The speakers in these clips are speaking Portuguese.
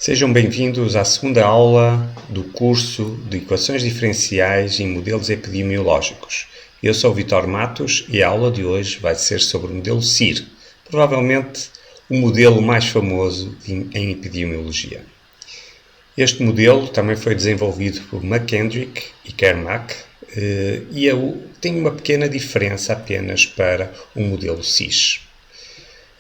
Sejam bem-vindos à segunda aula do curso de Equações Diferenciais em Modelos Epidemiológicos. Eu sou o Vitor Matos e a aula de hoje vai ser sobre o modelo CIR, provavelmente o modelo mais famoso em epidemiologia. Este modelo também foi desenvolvido por McKendrick e Kermack e tem uma pequena diferença apenas para o modelo CIS.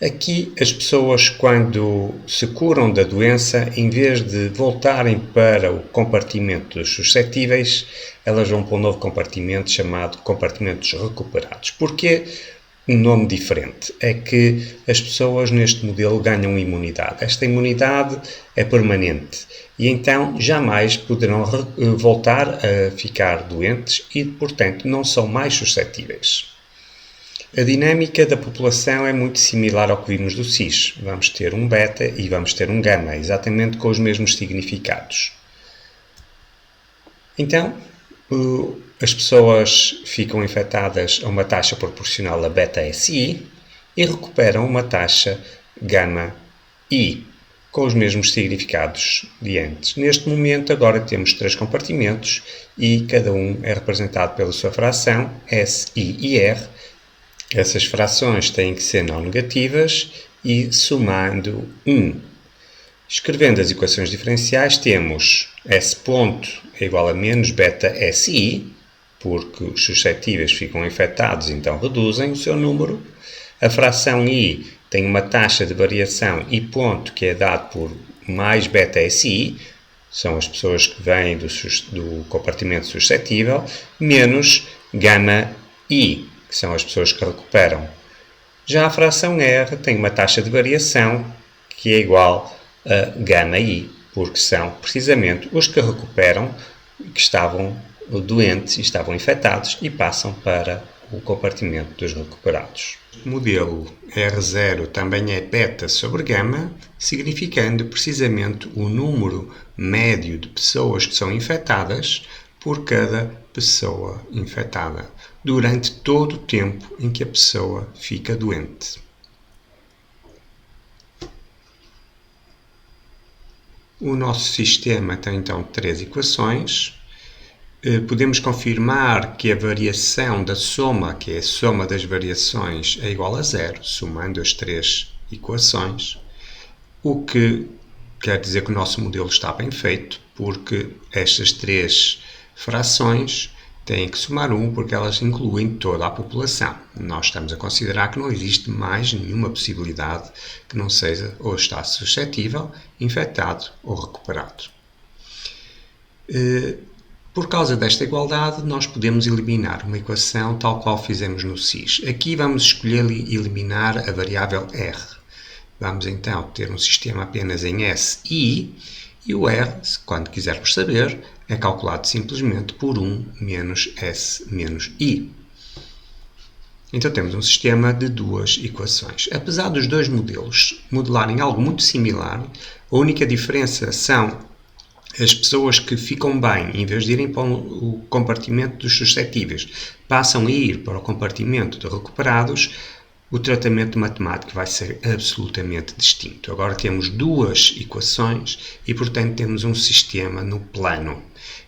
Aqui, as pessoas, quando se curam da doença, em vez de voltarem para o compartimento dos suscetíveis, elas vão para um novo compartimento chamado compartimento dos recuperados. Porquê um nome diferente? É que as pessoas neste modelo ganham imunidade. Esta imunidade é permanente e então jamais poderão voltar a ficar doentes e, portanto, não são mais suscetíveis. A dinâmica da população é muito similar ao que vimos do CIS. Vamos ter um beta e vamos ter um gama, exatamente com os mesmos significados. Então, as pessoas ficam infectadas a uma taxa proporcional a beta-SI e recuperam uma taxa gama-I, com os mesmos significados de antes. Neste momento, agora temos 3 compartimentos e cada um é representado pela sua fração, S, I e R. Essas frações têm que ser não negativas e somando 1. Escrevendo as equações diferenciais, temos S ponto é igual a menos beta SI, porque os suscetíveis ficam infectados, então reduzem o seu número. A fração I tem uma taxa de variação I ponto que é dado por mais beta SI, são as pessoas que vêm do compartimento suscetível, menos gama I, que são as pessoas que recuperam. Já a fração R tem uma taxa de variação que é igual a gama-I, porque são precisamente os que recuperam, que estavam doentes e estavam infectados e passam para o compartimento dos recuperados. O modelo R0 também é beta sobre gama, significando precisamente o número médio de pessoas que são infectadas por cada pessoa infectada, durante todo o tempo em que a pessoa fica doente. O nosso sistema tem então 3 equações. Podemos confirmar que a variação da soma, que é a soma das variações, é igual a 0, somando as 3 equações, o que quer dizer que o nosso modelo está bem feito, porque estas 3 frações têm que somar 1 porque elas incluem toda a população. Nós estamos a considerar que não existe mais nenhuma possibilidade que não seja ou está suscetível, infectado ou recuperado. Por causa desta igualdade, nós podemos eliminar uma equação tal qual fizemos no CIS. Aqui vamos escolher eliminar a variável R. Vamos então ter um sistema apenas em S e I, e o R, quando quisermos saber, é calculado simplesmente por 1 menos S menos I. Então temos um sistema de 2 equações. Apesar dos dois modelos modelarem algo muito similar, a única diferença são as pessoas que ficam bem, em vez de irem para o compartimento dos suscetíveis, passam a ir para o compartimento de recuperados. O tratamento matemático vai ser absolutamente distinto. Agora temos 2 equações e, portanto, temos um sistema no plano.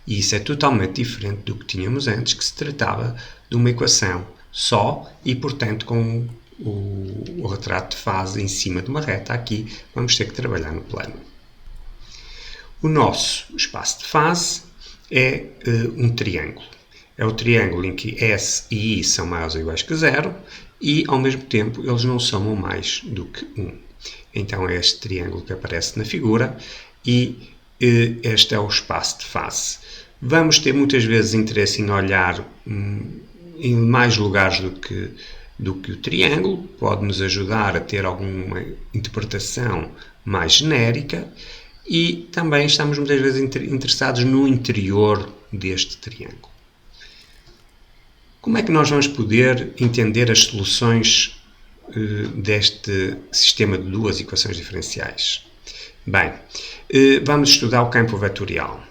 E isso é totalmente diferente do que tínhamos antes, que se tratava de uma equação só e, portanto, com o retrato de fase em cima de uma reta. Aqui vamos ter que trabalhar no plano. O nosso espaço de fase é um triângulo. É o triângulo em que S e I são maiores ou iguais que 0 e, ao mesmo tempo, eles não somam mais do que 1. Então, é este triângulo que aparece na figura e este é o espaço de fase. Vamos ter muitas vezes interesse em olhar em mais lugares do que o triângulo, pode nos ajudar a ter alguma interpretação mais genérica e também estamos muitas vezes interessados no interior deste triângulo. Como é que nós vamos poder entender as soluções deste sistema de 2 equações diferenciais? Bem, vamos estudar o campo vetorial.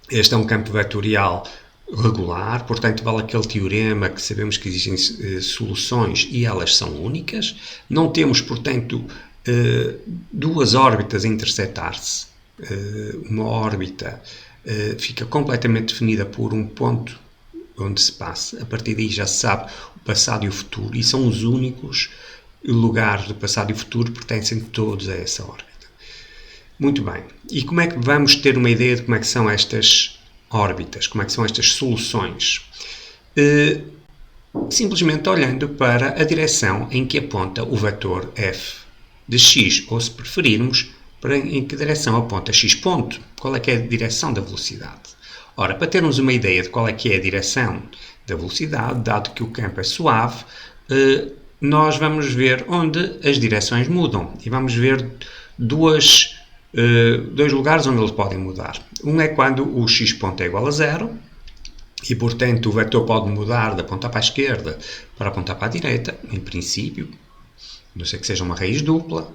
Este é um campo vetorial regular, portanto vale aquele teorema que sabemos que existem soluções e elas são únicas. Não temos, portanto, 2 órbitas a intersetar-se. uma órbita fica completamente definida por um ponto onde se passa. A partir daí já se sabe o passado e o futuro, e são os únicos lugares do passado e futuro que pertencem todos a essa órbita. Muito bem. E como é que vamos ter uma ideia de como é que são estas órbitas, como é que são estas soluções? Simplesmente olhando para a direção em que aponta o vetor f de x, ou se preferirmos, em que direção aponta x ponto. Qual é que é a direção da velocidade? Ora, para termos uma ideia de qual é que é a direção da velocidade, dado que o campo é suave, nós vamos ver onde as direções mudam. E vamos ver dois lugares onde eles podem mudar. Um é quando o x ponto é igual a zero, e, portanto, o vetor pode mudar de apontar para a esquerda para apontar para a direita, em princípio, a não ser que seja uma raiz dupla.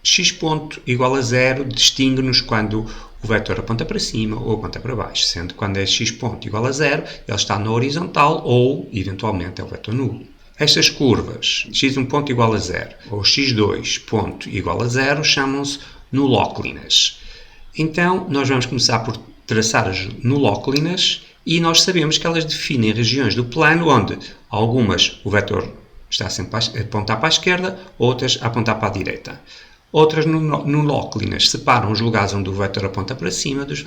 X ponto igual a zero distingue-nos quando o vetor aponta para cima ou aponta para baixo, sendo que quando é x ponto igual a zero, ele está na horizontal ou, eventualmente, é o vetor nulo. Estas curvas, x1 ponto igual a zero ou x2 ponto igual a zero, chamam-se nulóclinas. Então, nós vamos começar por traçar as nulóclinas e nós sabemos que elas definem regiões do plano onde algumas o vetor está sempre a apontar para a esquerda, outras a apontar para a direita. Outras nulóclinas separam os lugares onde o vetor aponta para cima dos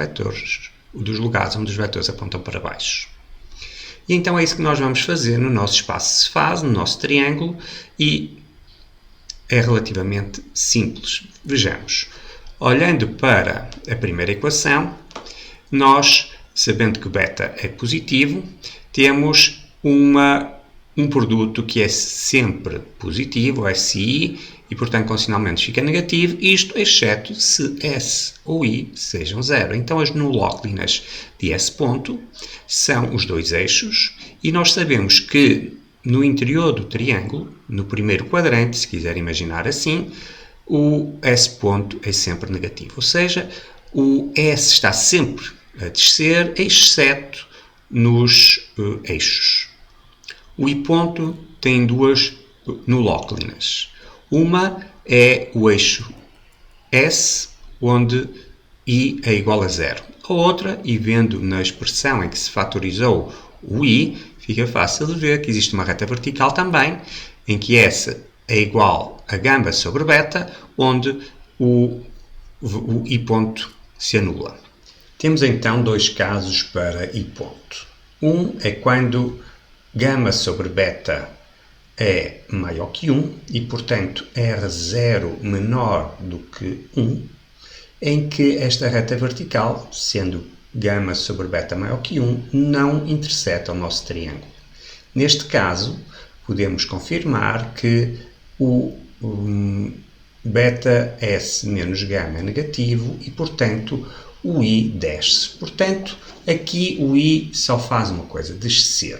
lugares onde os vetores apontam para baixo. E então é isso que nós vamos fazer no nosso espaço de fase, no nosso triângulo, e é relativamente simples. Vejamos. Olhando para a primeira equação, nós, sabendo que beta é positivo, temos um produto que é sempre positivo, SI, e portanto condicionalmente fica negativo, isto exceto se S ou I sejam zero. Então as nulóclinas de S ponto são os dois eixos, e nós sabemos que no interior do triângulo, no primeiro quadrante, se quiser imaginar assim, o S ponto é sempre negativo, ou seja, o S está sempre a descer, exceto nos eixos. O I ponto tem duas nulóclinas. Uma é o eixo S, onde I é igual a zero. A outra, e vendo na expressão em que se fatorizou o I, fica fácil de ver que existe uma reta vertical também, em que S é igual a gama sobre beta, onde o I ponto se anula. Temos então dois casos para I ponto. Um é quando gama sobre beta é maior que 1 e, portanto, R0 menor do que 1, em que esta reta vertical, sendo gama sobre beta maior que 1, não interseta o nosso triângulo. Neste caso, podemos confirmar que o beta S menos gama é negativo e, portanto, o I desce. Portanto, aqui o I só faz uma coisa, descer.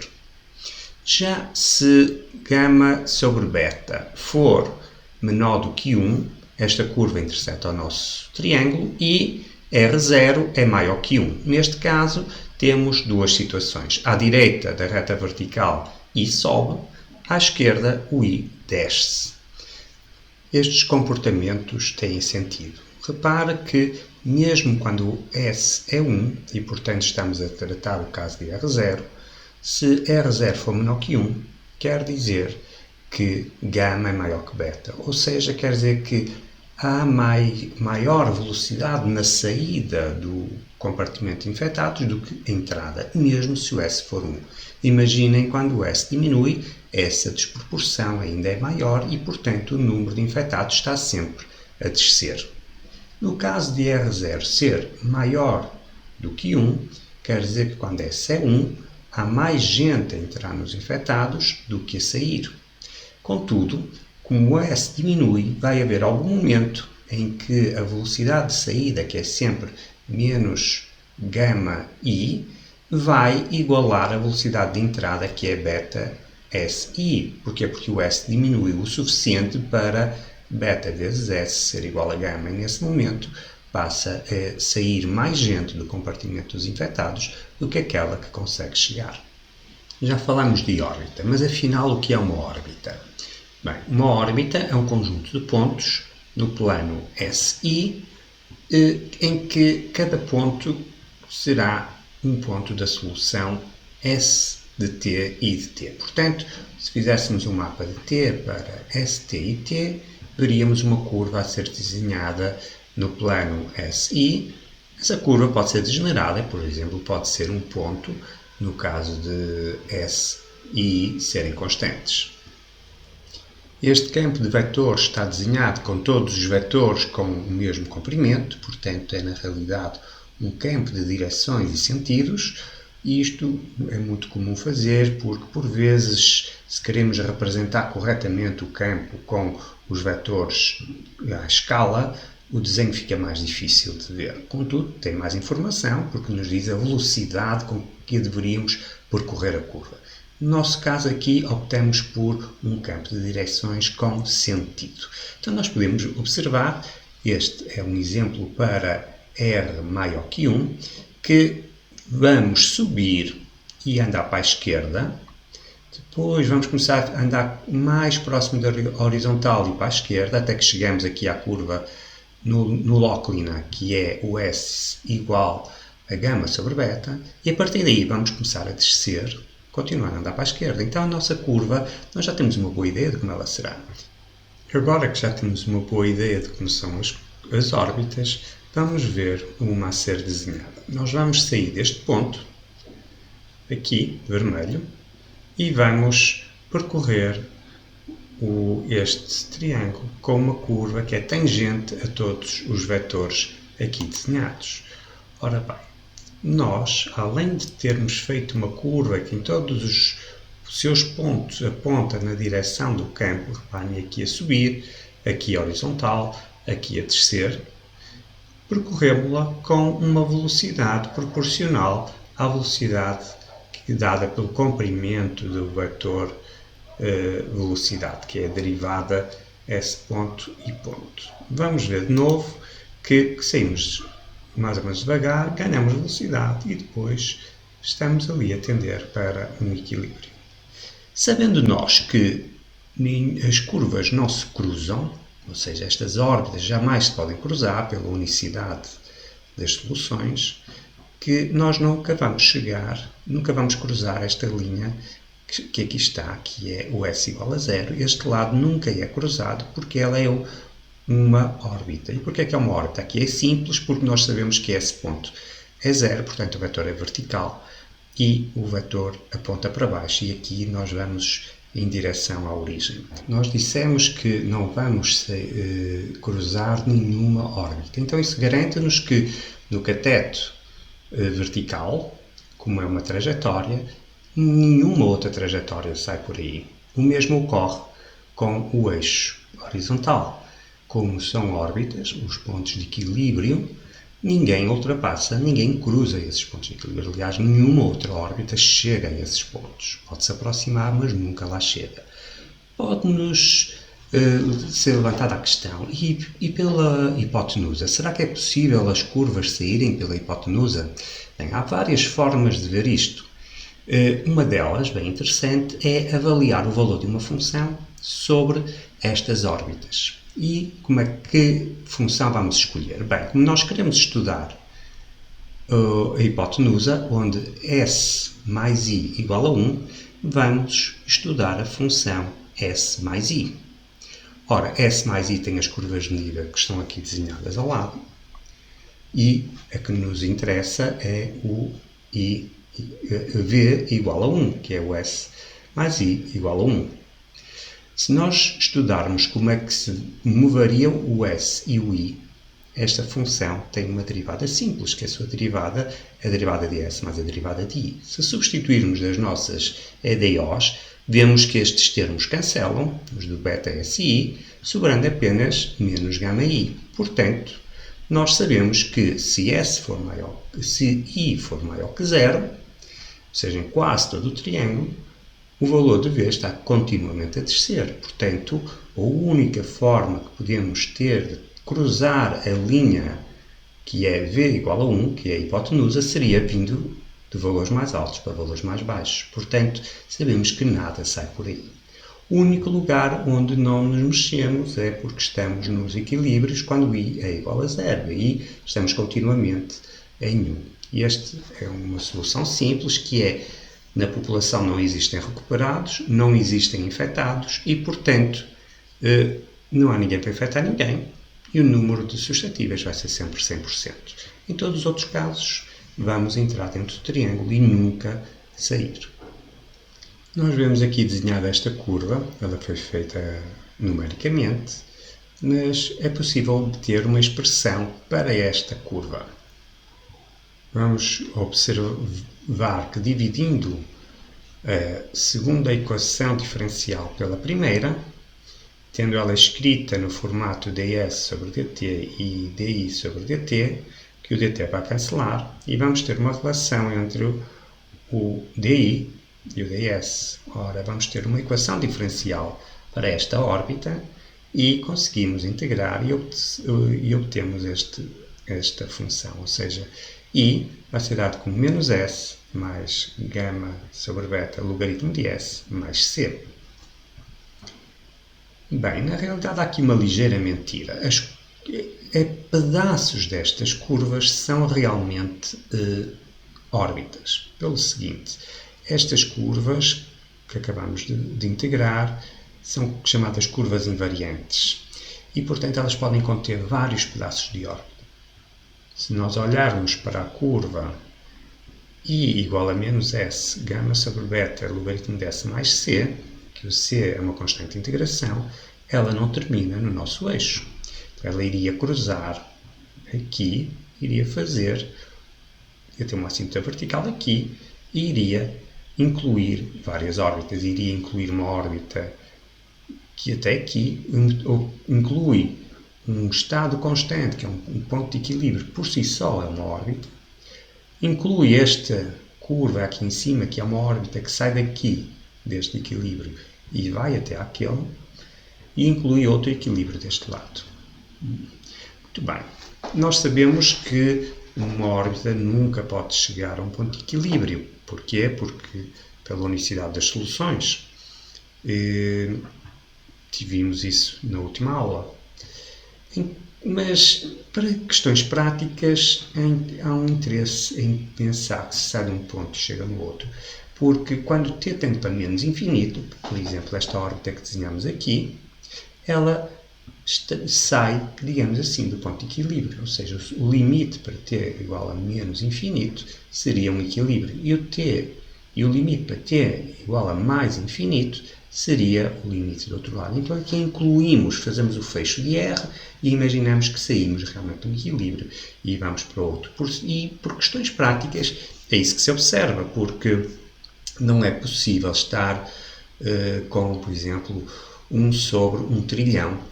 Já se gama sobre beta for menor do que 1, esta curva interseta o nosso triângulo e R0 é maior que 1. Neste caso, temos duas situações. À direita da reta vertical, I sobe, à esquerda, o I desce. Estes comportamentos têm sentido. Repara que, mesmo quando o S é 1, e portanto estamos a tratar o caso de R0, se R0 for menor que 1, quer dizer que gama é maior que beta. Ou seja, quer dizer que há maior velocidade na saída do compartimento de infectados do que a entrada, mesmo se o S for 1. Imaginem quando o S diminui, essa desproporção ainda é maior e, portanto, o número de infectados está sempre a descer. No caso de R0 ser maior do que 1, quer dizer que quando S é 1, há mais gente a entrar nos infectados do que a sair. Contudo, como o S diminui, vai haver algum momento em que a velocidade de saída, que é sempre menos gama I, vai igualar a velocidade de entrada, que é beta SI. Porquê? Porque o S diminuiu o suficiente para beta vezes S ser igual a gama, e nesse momento passa a sair mais gente do compartimento dos infectados do que aquela que consegue chegar. Já falamos de órbita, mas afinal o que é uma órbita? Bem, uma órbita é um conjunto de pontos no plano SI, em que cada ponto será um ponto da solução S de t e de t. Portanto, se fizéssemos um mapa de t para ST e t, veríamos uma curva a ser desenhada no plano SI. Essa curva pode ser degenerada, por exemplo, pode ser um ponto, no caso de S e I serem constantes. Este campo de vetores está desenhado com todos os vetores com o mesmo comprimento, portanto é na realidade um campo de direções e sentidos. Isto é muito comum fazer porque, por vezes, se queremos representar corretamente o campo com os vetores à escala, o desenho fica mais difícil de ver. Contudo, tem mais informação porque nos diz a velocidade com que deveríamos percorrer a curva. No nosso caso aqui, optamos por um campo de direções com sentido. Então nós podemos observar, este é um exemplo para R maior que 1, que vamos subir e andar para a esquerda, depois vamos começar a andar mais próximo da horizontal e para a esquerda, até que chegamos aqui à curva no loclina, que é o S igual a gama sobre beta, e a partir daí vamos começar a descer, continuar a andar para a esquerda. Então a nossa curva, nós já temos uma boa ideia de como ela será. Agora que já temos uma boa ideia de como são as órbitas, vamos ver uma a ser desenhada. Nós vamos sair deste ponto, aqui, vermelho, e vamos percorrer este triângulo com uma curva que é tangente a todos os vetores aqui desenhados. Ora bem, nós, além de termos feito uma curva que em todos os seus pontos aponta na direção do campo, reparem aqui a subir, aqui a horizontal, aqui a descer, percorremos-la com uma velocidade proporcional à velocidade dada pelo comprimento do vetor velocidade, que é a derivada S ponto e ponto. Vamos ver de novo que saímos mais ou menos devagar, ganhamos velocidade e depois estamos ali a tender para um equilíbrio. Sabendo nós que as curvas não se cruzam, ou seja, estas órbitas jamais se podem cruzar pela unicidade das soluções, que nós nunca vamos cruzar esta linha que aqui está, que é o S igual a zero. Este lado nunca é cruzado porque ela é uma órbita. E porquê é que é uma órbita? Aqui é simples porque nós sabemos que esse ponto é zero, portanto o vetor é vertical e o vetor aponta para baixo, e aqui nós vamos em direção à origem. Nós dissemos que não vamos cruzar nenhuma órbita, então isso garante-nos que no cateto vertical, como é uma trajetória, nenhuma outra trajetória sai por aí. O mesmo ocorre com o eixo horizontal. Como são órbitas, os pontos de equilíbrio, ninguém ultrapassa, ninguém cruza esses pontos de equilíbrio. Aliás, nenhuma outra órbita chega a esses pontos. Pode-se aproximar, mas nunca lá chega. Pode-nos ser levantada a questão, e pela hipotenusa? Será que é possível as curvas saírem pela hipotenusa? Bem, há várias formas de ver isto. Uma delas, bem interessante, é avaliar o valor de uma função sobre estas órbitas. E que função vamos escolher? Bem, como nós queremos estudar a hipotenusa, onde S mais I igual a 1, vamos estudar a função S mais I. Ora, S mais I tem as curvas de medida que estão aqui desenhadas ao lado, e a que nos interessa é o V igual a 1, que é o S mais I igual a 1. Se nós estudarmos como é que se moveriam o S e o I, esta função tem uma derivada simples, que a sua derivada é a derivada de S mais a derivada de I. Se substituirmos as nossas EDOs, vemos que estes termos cancelam, os do beta S e I, sobrando apenas menos gama I. Portanto, nós sabemos que se I for maior que zero, ou seja, em quase todo o triângulo, o valor de V está continuamente a descer. Portanto, a única forma que podemos ter de cruzar a linha que é V igual a 1, que é a hipotenusa, seria vindo de valores mais altos para valores mais baixos. Portanto, sabemos que nada sai por aí. O único lugar onde não nos mexemos é porque estamos nos equilíbrios quando I é igual a 0. Aí estamos continuamente em 1. E esta é uma solução simples, que é: na população não existem recuperados, não existem infectados e, portanto, não há ninguém para infectar ninguém e o número de suscetíveis vai ser sempre 100%. Em todos os outros casos, vamos entrar dentro do triângulo e nunca sair. Nós vemos aqui desenhada esta curva, ela foi feita numericamente, mas é possível obter uma expressão para esta curva. Vamos observar que, dividindo a segunda equação diferencial pela primeira, tendo ela escrita no formato ds sobre dt e di sobre dt, que o dt vai cancelar, e vamos ter uma relação entre o di e o ds. Ora, vamos ter uma equação diferencial para esta órbita e conseguimos integrar e obtemos esta função, ou seja, I vai ser dado como menos S mais gama sobre beta logaritmo de S mais C. Bem, na realidade há aqui uma ligeira mentira. Pedaços destas curvas são realmente órbitas. Pelo seguinte, estas curvas que acabamos de integrar são chamadas curvas invariantes e, portanto, elas podem conter vários pedaços de órbita. Se nós olharmos para a curva I igual a menos S, gama sobre beta, logaritmo de S mais C, que o C é uma constante de integração, ela não termina no nosso eixo. Então, ela iria cruzar aqui, iria ter uma assíntota vertical aqui e iria incluir várias órbitas. Iria incluir uma órbita que até aqui inclui um estado constante, que é um ponto de equilíbrio, por si só é uma órbita. Inclui esta curva aqui em cima, que é uma órbita que sai daqui, deste equilíbrio, e vai até aquele, e inclui outro equilíbrio deste lado. Muito bem. Nós sabemos que uma órbita nunca pode chegar a um ponto de equilíbrio. Porquê? Porque, pela unicidade das soluções, tivemos isso na última aula. Mas, para questões práticas, há um interesse em pensar que se sai de um ponto e chega no outro. Porque quando t tende para menos infinito, por exemplo, esta órbita que desenhamos aqui, ela sai, digamos assim, do ponto de equilíbrio. Ou seja, o limite para t igual a menos infinito seria um equilíbrio. E o limite para t igual a mais infinito seria o limite do outro lado. Então aqui fazemos o fecho de R e imaginamos que saímos realmente do equilíbrio e vamos para outro. E por questões práticas é isso que se observa, porque não é possível estar com, por exemplo, 1 sobre 1 trilhão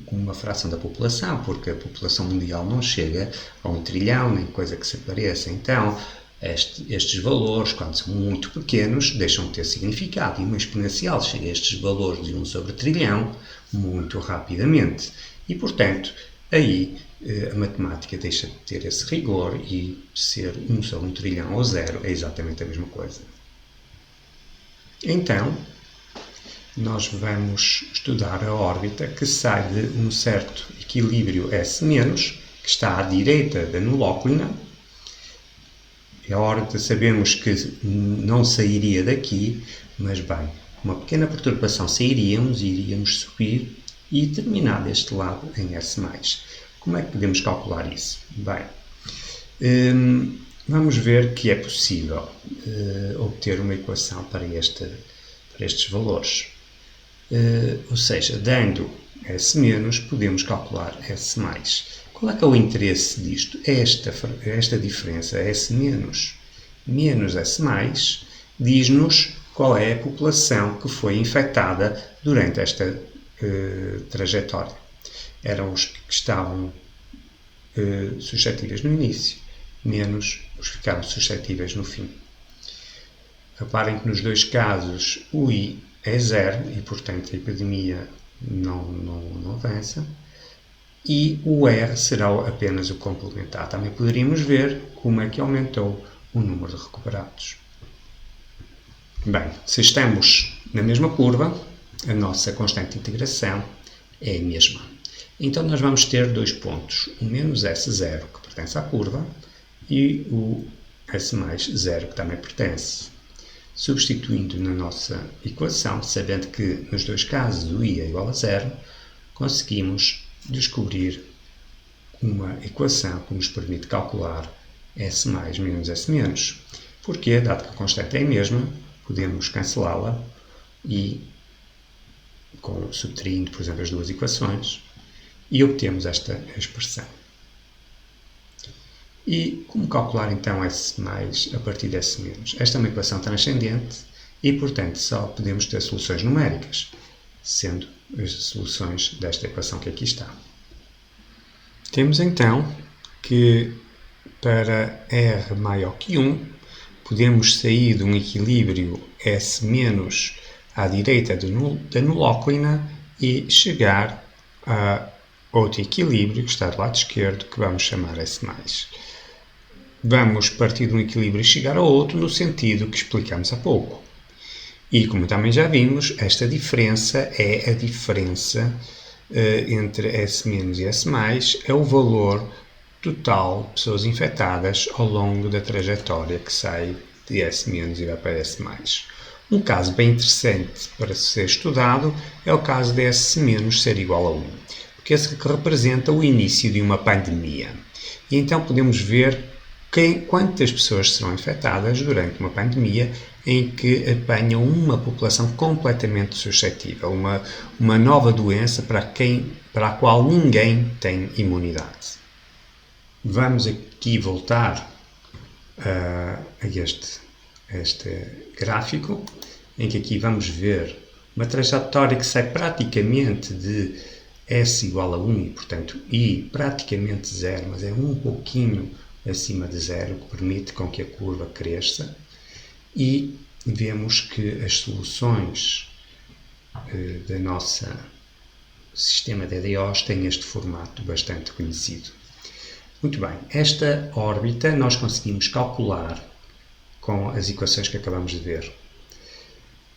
como uma fração da população, porque a população mundial não chega a 1 trilhão, nem coisa que se pareça. Então, estes valores, quando são muito pequenos, deixam de ter significado. E uma exponencial chega a estes valores de 1 sobre trilhão muito rapidamente. E, portanto, aí a matemática deixa de ter esse rigor e ser 1 sobre 1 trilhão ou 0 é exatamente a mesma coisa. Então, nós vamos estudar a órbita que sai de um certo equilíbrio S-, que está à direita da nulóclina. A órbita sabemos que não sairia daqui, mas bem, uma pequena perturbação iríamos subir e terminar deste lado em S+. Como é que podemos calcular isso? Bem, vamos ver que é possível obter uma equação para estes valores. Ou seja, dando S-, podemos calcular S+. Qual é que é o interesse disto? Esta diferença S- menos S+, diz-nos qual é a população que foi infectada durante esta trajetória. Eram os que estavam suscetíveis no início, menos os que ficaram suscetíveis no fim. Reparem que nos dois casos o I é 0 e, portanto, a epidemia não avança. E o R será apenas o complementar. Também poderíamos ver como é que aumentou o número de recuperados. Bem, se estamos na mesma curva, a nossa constante de integração é a mesma. Então nós vamos ter dois pontos, o menos S0, que pertence à curva, e o S mais 0, que também pertence. Substituindo na nossa equação, sabendo que nos dois casos o I é igual a 0, conseguimos descobrir uma equação que nos permite calcular S mais menos S menos. Porque, dado que a constante é a mesma, podemos cancelá-la e, subtraindo, por exemplo, as duas equações, e obtemos esta expressão. E como calcular então S mais a partir de S menos? Esta é uma equação transcendente e, portanto, só podemos ter soluções numéricas, sendo as soluções desta equação que aqui está. Temos então que para R maior que 1, podemos sair de um equilíbrio S menos à direita da nulóclina e chegar a outro equilíbrio, que está do lado esquerdo, que vamos chamar S mais. Vamos partir de um equilíbrio e chegar a outro no sentido que explicamos há pouco. E, como também já vimos, esta diferença é a diferença entre S- e S+, é o valor total de pessoas infectadas ao longo da trajetória que sai de S- e vai para S+. Um caso bem interessante para ser estudado é o caso de S- ser igual a 1, porque esse que representa o início de uma pandemia. E então podemos ver quantas pessoas serão infectadas durante uma pandemia em que apanham uma população completamente suscetível, uma nova doença para a qual ninguém tem imunidade. Vamos aqui voltar a este gráfico, em que aqui vamos ver uma trajetória que sai praticamente de S igual a 1 e, portanto, I praticamente 0, mas é um pouquinho acima de 0, que permite com que a curva cresça, e vemos que as soluções do nosso sistema de EDOs têm este formato bastante conhecido. Muito bem, esta órbita nós conseguimos calcular com as equações que acabamos de ver.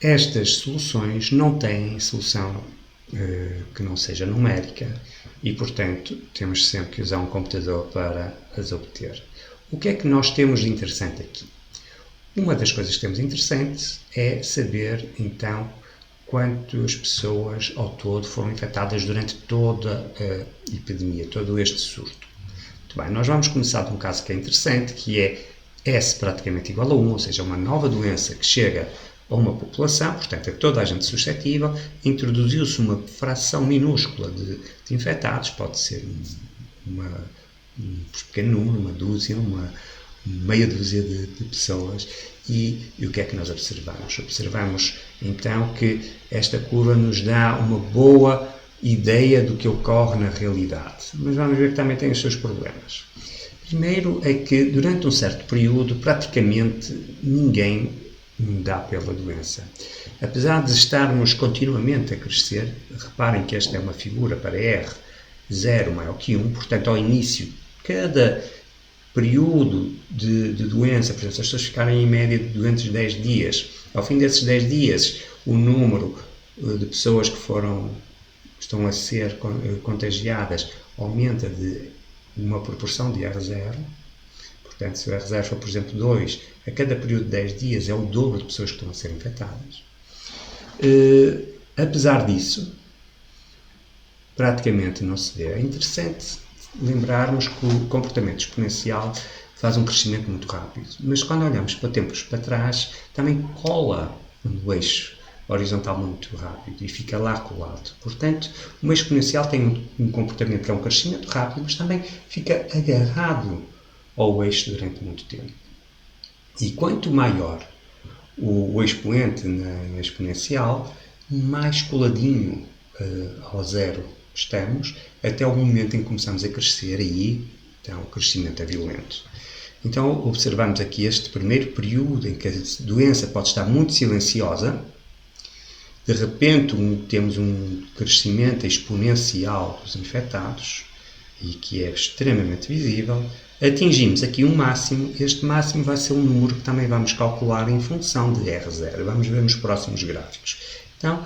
Estas soluções não têm solução que não seja numérica e, portanto, temos sempre que usar um computador para as obter. O que é que nós temos de interessante aqui? Uma das coisas que temos de interessante é saber, então, quantas pessoas ao todo foram infectadas durante toda a epidemia, todo este surto. Muito bem, nós vamos começar de um caso que é interessante, que é S praticamente igual a 1, ou seja, uma nova doença que chega a uma população, portanto, a toda a gente suscetível, introduziu-se uma fração minúscula de infectados, pode ser um pequeno número, uma dúzia, uma meia dúzia de pessoas, e o que é que nós observamos? Observamos, então, que esta curva nos dá uma boa ideia do que ocorre na realidade, mas vamos ver que também tem os seus problemas. Primeiro é que, durante um certo período, praticamente ninguém dá pela doença. Apesar de estarmos continuamente a crescer, reparem que esta é uma figura para R 0 maior que 1, portanto, ao início, cada período de doença, por exemplo, se as pessoas ficarem em média doentes 10 dias, ao fim desses 10 dias, o número de pessoas que estão a ser contagiadas aumenta de uma proporção de R0. Portanto, se o R0 for, por exemplo, 2, a cada período de 10 dias é o dobro de pessoas que estão a ser infectadas. Apesar disso, praticamente não se vê. É interessante lembrarmos que o comportamento exponencial faz um crescimento muito rápido, mas quando olhamos para tempos para trás, também cola no eixo horizontal muito rápido e fica lá colado. Portanto, uma exponencial tem um comportamento que é um crescimento rápido, mas também fica agarrado ao eixo durante muito tempo. E quanto maior o expoente na exponencial, mais coladinho ao zero estamos, até o momento em que começamos a crescer, aí então o crescimento é violento. Então observamos aqui este primeiro período em que a doença pode estar muito silenciosa, de repente temos um crescimento exponencial dos infectados, e que é extremamente visível. Atingimos aqui um máximo, este máximo vai ser um número que também vamos calcular em função de R0. Vamos ver nos próximos gráficos. Então,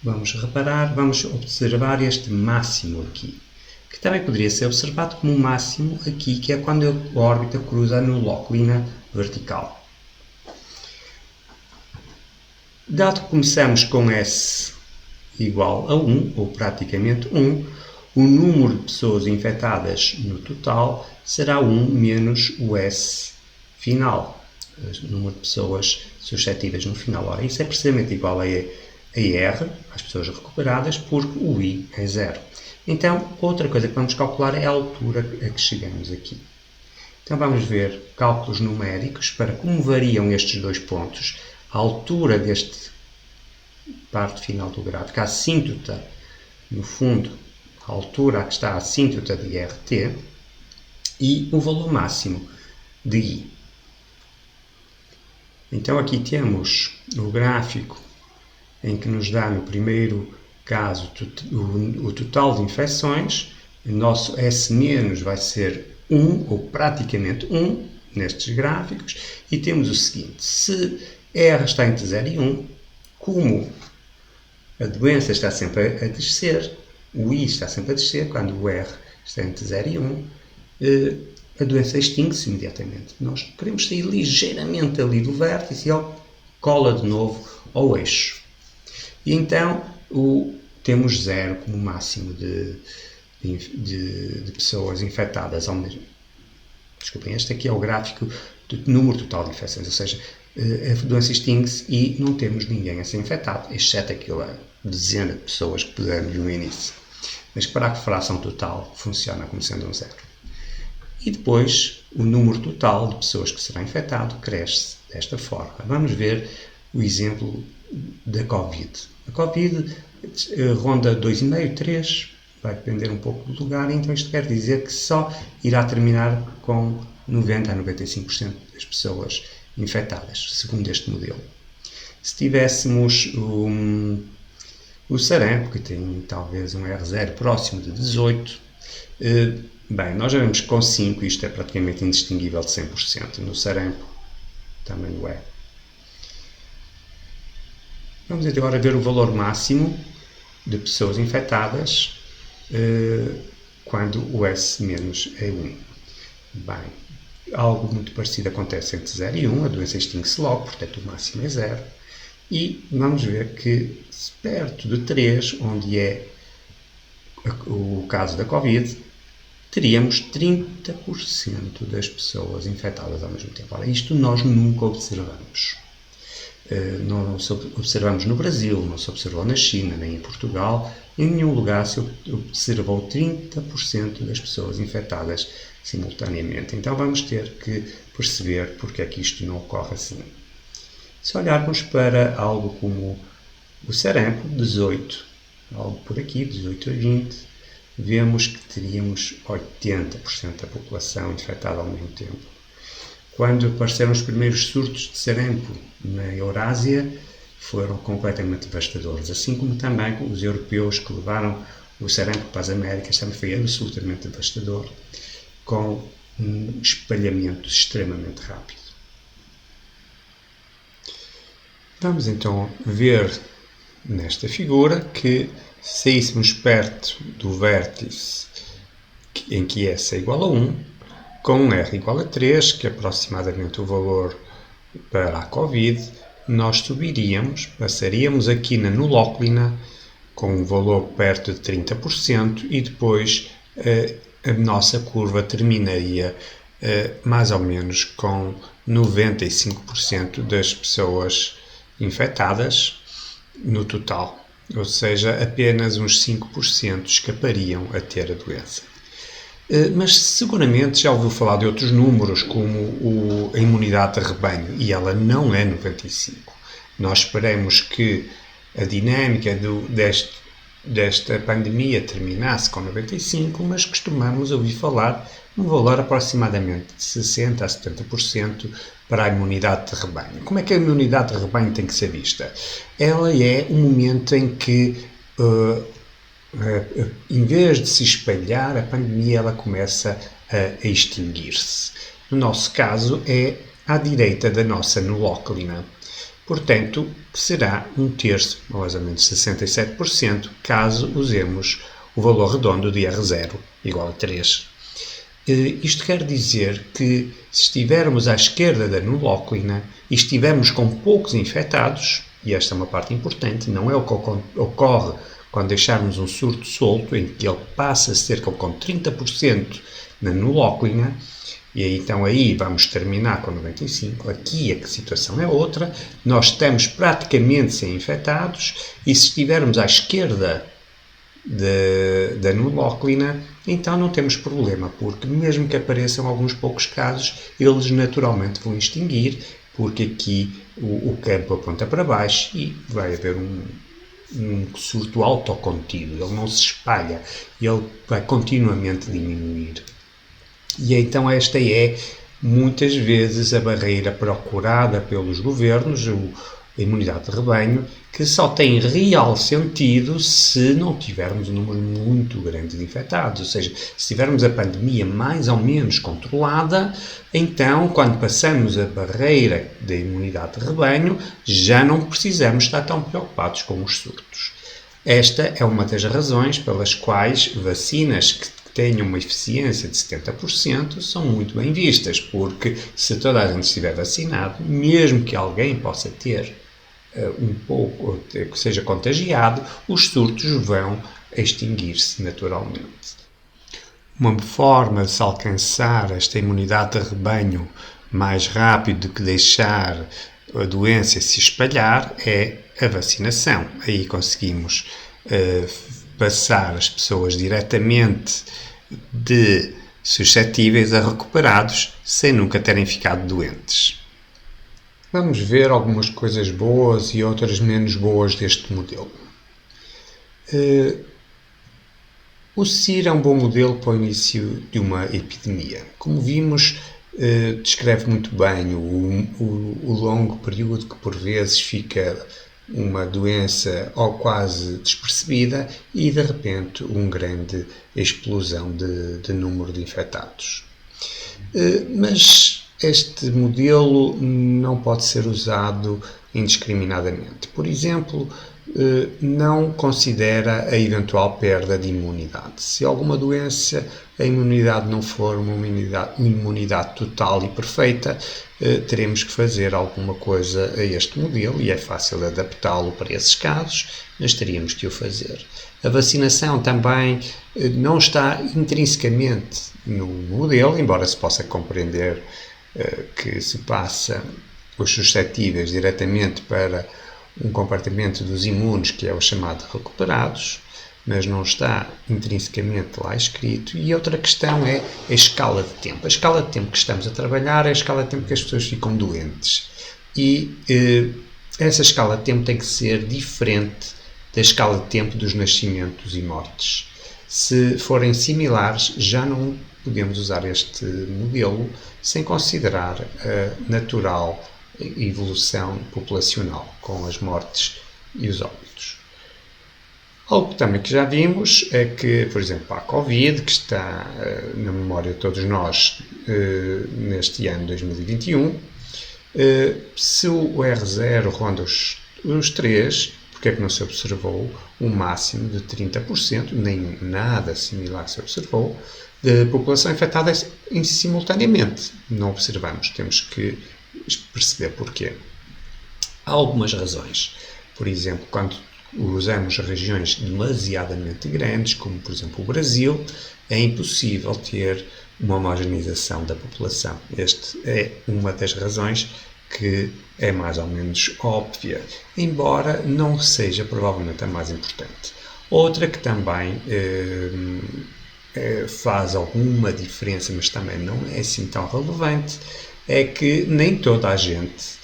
vamos reparar, vamos observar este máximo aqui, que também poderia ser observado como um máximo aqui, que é quando a órbita cruza a nuloclina vertical. Dado que começamos com S igual a 1, ou praticamente 1, o número de pessoas infectadas no total será 1 menos o S final, o número de pessoas suscetíveis no final. Ora, isso é precisamente igual a R, as pessoas recuperadas, porque o I é 0. Então, outra coisa que vamos calcular é a altura a que chegamos aqui. Então, vamos ver cálculos numéricos para como variam estes dois pontos. A altura deste parte final do gráfico, a assíntota, no fundo, a altura a que está a assíntota de RT, e o valor máximo de I. Então, aqui temos o gráfico em que nos dá, no primeiro caso, o total de infecções. O nosso S- vai ser 1, ou praticamente 1, nestes gráficos. E temos o seguinte: se R está entre 0 e 1, como a doença está sempre a descer, o I está sempre a descer, quando o R está entre 0 e 1, a doença extingue-se imediatamente. Nós queremos sair ligeiramente ali do vértice e ele cola de novo ao eixo. E então temos 0 como máximo de pessoas infectadas ao mesmo. Desculpem, este aqui é o gráfico do número total de infecções, ou seja, a doença extingue-se e não temos ninguém a ser infectado, exceto aquela dezena de pessoas que pegamos no início. Mas para a fração total funciona como sendo um 0. E depois o número total de pessoas que será infectado cresce desta forma. Vamos ver o exemplo da Covid. A Covid ronda 2,5, 3, vai depender um pouco do lugar, então isto quer dizer que só irá terminar com 90 a 95% das pessoas infectadas, segundo este modelo. Se tivéssemos o sarampo, que tem talvez um R0 próximo de 18, bem, nós já vemos que com 5 isto é praticamente indistinguível de 100%. No sarampo também o é. Vamos agora ver o valor máximo de pessoas infectadas quando o S- é 1. Bem, algo muito parecido acontece entre 0 e 1, a doença extingue-se logo, portanto o máximo é 0. E vamos ver que perto de 3, onde é o caso da Covid, teríamos 30% das pessoas infectadas ao mesmo tempo. Ora, isto nós nunca observamos. Não observamos no Brasil, não se observou na China, nem em Portugal. Em nenhum lugar se observou 30% das pessoas infectadas simultaneamente. Então vamos ter que perceber porque é que isto não ocorre assim. Se olharmos para algo como o sarampo, 18, algo por aqui, 18 a 20, vemos que teríamos 80% da população infectada ao mesmo tempo. Quando apareceram os primeiros surtos de sarampo na Eurásia, foram completamente devastadores, assim como também os europeus que levaram o sarampo para as Américas, também foi absolutamente devastador, com um espalhamento extremamente rápido. Vamos então ver nesta figura que se saíssemos perto do vértice em que S é igual a 1, com um R igual a 3, que é aproximadamente o valor para a Covid, nós subiríamos, passaríamos aqui na nulóclina com um valor perto de 30% e depois a nossa curva terminaria mais ou menos com 95% das pessoas infectadas no total, ou seja, apenas uns 5% escapariam a ter a doença. Mas seguramente já ouviu falar de outros números, como a imunidade de rebanho, e ela não é 95. Nós esperamos que a dinâmica desta pandemia terminasse com 95, mas costumamos ouvir falar de um valor aproximadamente de 60% a 70% para a imunidade de rebanho. Como é que a imunidade de rebanho tem que ser vista? Ela é um momento em que em vez de se espalhar, a pandemia ela começa a extinguir-se. No nosso caso, é à direita da nossa nulóclina. Portanto, será 1/3, mais ou menos 67%, caso usemos o valor redondo de R0 igual a 3. Isto quer dizer que, se estivermos à esquerda da nulóclina e estivermos com poucos infectados, e esta é uma parte importante, não é o que ocorre quando deixarmos um surto solto, em que ele passa cerca com 30% na nulóclina, e aí, então aí vamos terminar com 95%. Aqui a situação é outra. Nós estamos praticamente sem infectados e se estivermos à esquerda da nulóclina, então não temos problema, porque mesmo que apareçam alguns poucos casos, eles naturalmente vão extinguir, porque aqui o campo aponta para baixo e vai haver um surto autocontido. Ele não se espalha, ele vai continuamente diminuir. E então esta é, muitas vezes, a barreira procurada pelos governos, a imunidade de rebanho, que só tem real sentido se não tivermos um número muito grande de infectados. Ou seja, se tivermos a pandemia mais ou menos controlada, então, quando passamos a barreira da imunidade de rebanho, já não precisamos estar tão preocupados com os surtos. Esta é uma das razões pelas quais vacinas que tenham uma eficiência de 70% são muito bem vistas, porque se toda a gente estiver vacinado, mesmo que alguém possa ter um pouco, que seja contagiado, os surtos vão extinguir-se naturalmente. Uma forma de se alcançar esta imunidade de rebanho mais rápido do que deixar a doença se espalhar é a vacinação. Aí conseguimos passar as pessoas diretamente de suscetíveis a recuperados sem nunca terem ficado doentes. Vamos ver algumas coisas boas e outras menos boas deste modelo. O CIR é um bom modelo para o início de uma epidemia. Como vimos, descreve muito bem o longo período que por vezes fica uma doença ou quase despercebida e de repente uma grande explosão de número de infectados. Mas este modelo não pode ser usado indiscriminadamente. Por exemplo, não considera a eventual perda de imunidade. Se alguma doença, a imunidade não for uma imunidade total e perfeita, teremos que fazer alguma coisa a este modelo e é fácil adaptá-lo para esses casos, mas teríamos que o fazer. A vacinação também não está intrinsecamente no modelo, embora se possa compreender que se passa os suscetíveis diretamente para um compartimento dos imunes, que é o chamado recuperados, mas não está intrinsecamente lá escrito. E outra questão é a escala de tempo. A escala de tempo que estamos a trabalhar é a escala de tempo que as pessoas ficam doentes. E essa escala de tempo tem que ser diferente da escala de tempo dos nascimentos e mortes. Se forem similares, já não podemos usar este modelo sem considerar a natural evolução populacional, com as mortes e os óbitos. Algo também que já vimos é que, por exemplo, a Covid, que está na memória de todos nós neste ano 2021, se o R0 ronda os 3, porque é que não se observou um máximo de 30%, nem nada similar se observou, de população infectada simultaneamente? Não observamos, temos que perceber porquê. Há algumas razões. Por exemplo, quando usamos regiões demasiadamente grandes, como por exemplo o Brasil, é impossível ter uma homogeneização da população. Esta é uma das razões que é mais ou menos óbvia, embora não seja provavelmente a mais importante. Outra que também faz alguma diferença, mas também não é assim tão relevante, é que nem toda a gente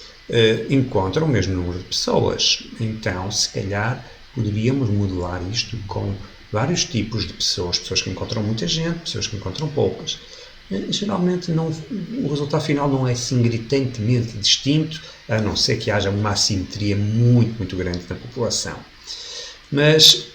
encontra o mesmo número de pessoas. Então, se calhar, poderíamos modelar isto com vários tipos de pessoas. Pessoas que encontram muita gente, pessoas que encontram poucas. Geralmente, o resultado final não é assim gritantemente distinto, a não ser que haja uma assimetria muito, muito grande na população. Mas,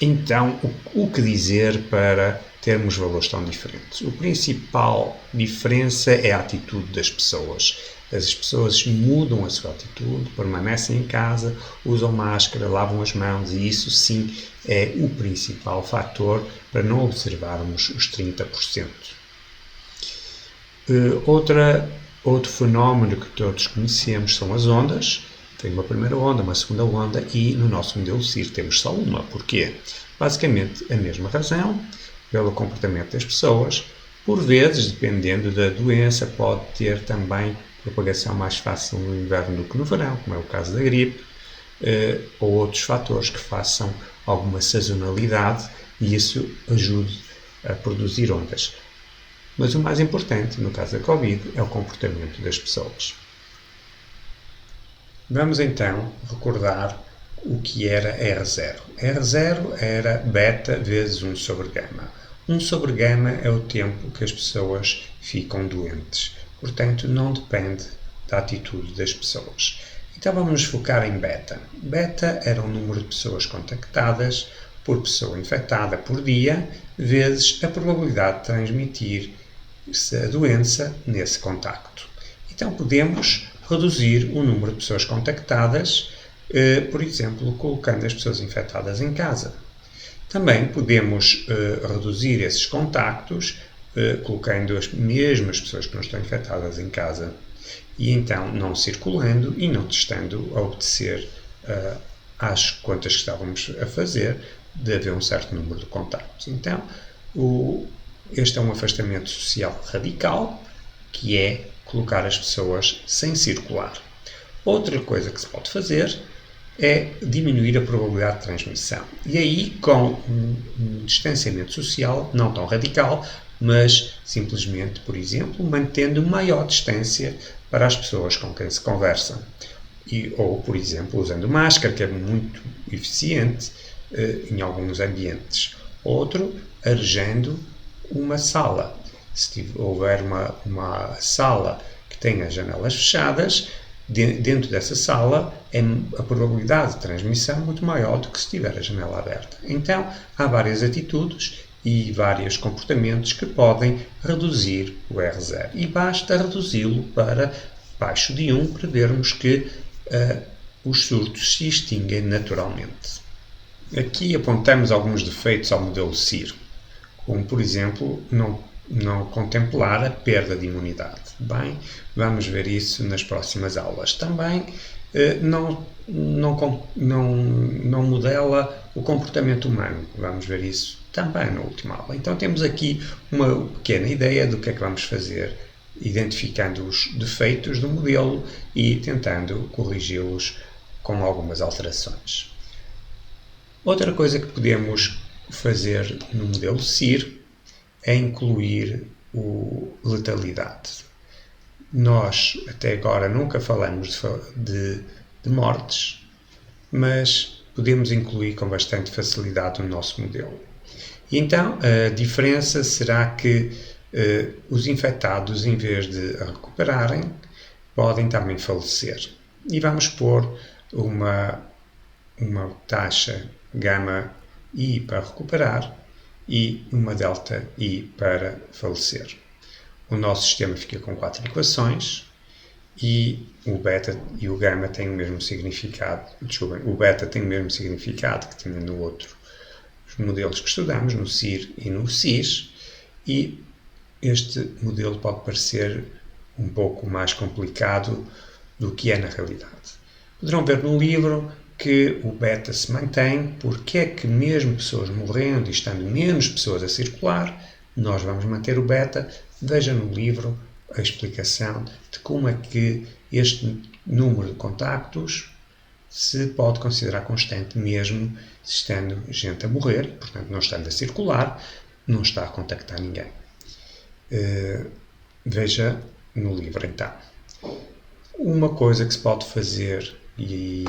então, o que dizer para termos valores tão diferentes? A principal diferença é a atitude das pessoas. As pessoas mudam a sua atitude, permanecem em casa, usam máscara, lavam as mãos e isso sim é o principal fator para não observarmos os 30%. Outro fenómeno que todos conhecemos são as ondas. Tem uma primeira onda, uma segunda onda e no nosso modelo CIR temos só uma. Porquê? Basicamente a mesma razão, pelo comportamento das pessoas. Por vezes, dependendo da doença, pode ter também propagação mais fácil no inverno do que no verão, como é o caso da gripe, ou outros fatores que façam alguma sazonalidade e isso ajude a produzir ondas. Mas o mais importante, no caso da Covid, é o comportamento das pessoas. Vamos então recordar o que era R0. R0 era beta vezes 1 sobre gama. 1 sobre gama é o tempo que as pessoas ficam doentes. Portanto, não depende da atitude das pessoas. Então vamos nos focar em beta. Beta era o número de pessoas contactadas por pessoa infectada por dia, vezes a probabilidade de transmitir a doença nesse contacto. Então podemos reduzir o número de pessoas contactadas, por exemplo, colocando as pessoas infectadas em casa. Também podemos reduzir esses contactos colocando as mesmas pessoas que não estão infectadas em casa e então não circulando e não testando a obedecer às contas que estávamos a fazer de haver um certo número de contactos. Então, este é um afastamento social radical, que é colocar as pessoas sem circular. Outra coisa que se pode fazer é diminuir a probabilidade de transmissão. E aí, com um distanciamento social não tão radical, mas simplesmente, por exemplo, mantendo maior distância para as pessoas com quem se conversa. Ou, por exemplo, usando máscara, que é muito eficiente em alguns ambientes. Outro, arejando uma sala. Se houver uma sala que tenha janelas fechadas, dentro dessa sala a probabilidade de transmissão é muito maior do que se tiver a janela aberta. Então, há várias atitudes e vários comportamentos que podem reduzir o R0. E basta reduzi-lo para abaixo de 1 para vermos que os surtos se extinguem naturalmente. Aqui apontamos alguns defeitos ao modelo CIR, como, por exemplo, não contemplar a perda de imunidade. Bem, vamos ver isso nas próximas aulas. Também não modela o comportamento humano. Vamos ver isso também na última aula. Então temos aqui uma pequena ideia do que é que vamos fazer, identificando os defeitos do modelo e tentando corrigi-los com algumas alterações. Outra coisa que podemos fazer no modelo CIR é incluir o letalidade. Nós, até agora, nunca falamos de mortes, mas podemos incluir com bastante facilidade no nosso modelo. E então, a diferença será que os infectados, em vez de recuperarem, podem também falecer. E vamos pôr uma taxa gama I para recuperar e uma delta I para falecer. O nosso sistema fica com 4 equações e o beta e o gama têm o mesmo significado. Desculpem, o beta tem o mesmo significado que tinha no outro os modelos que estudamos, no CIR e no CIS, e este modelo pode parecer um pouco mais complicado do que é na realidade. Poderão ver no livro que o beta se mantém, porque é que mesmo pessoas morrendo e estando menos pessoas a circular, nós vamos manter o beta. Veja no livro a explicação de como é que este número de contactos se pode considerar constante mesmo estando gente a morrer, portanto não estando a circular, não está a contactar ninguém. Veja no livro então. Uma coisa que se pode fazer, e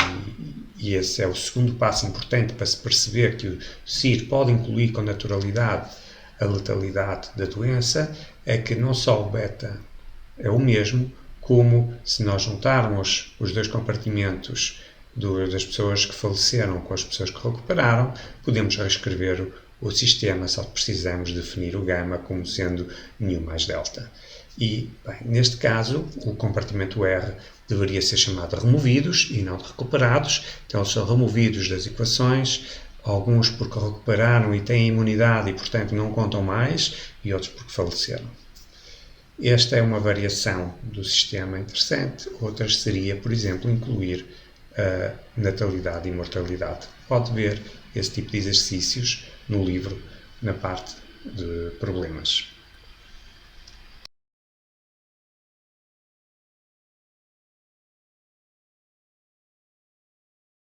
esse é o segundo passo importante para se perceber que o CIR pode incluir com naturalidade a letalidade da doença, é que não só o beta é o mesmo, como se nós juntarmos os dois compartimentos das pessoas que faleceram com as pessoas que recuperaram, podemos reescrever o sistema, só precisamos definir o gama como sendo μ mais delta. E, bem, neste caso, o compartimento R deveria ser chamado de removidos e não de recuperados. Então, eles são removidos das equações, alguns porque recuperaram e têm imunidade e, portanto, não contam mais, e outros porque faleceram. Esta é uma variação do sistema interessante. Outras seria, por exemplo, incluir a natalidade e mortalidade. Pode ver esse tipo de exercícios no livro, na parte de problemas.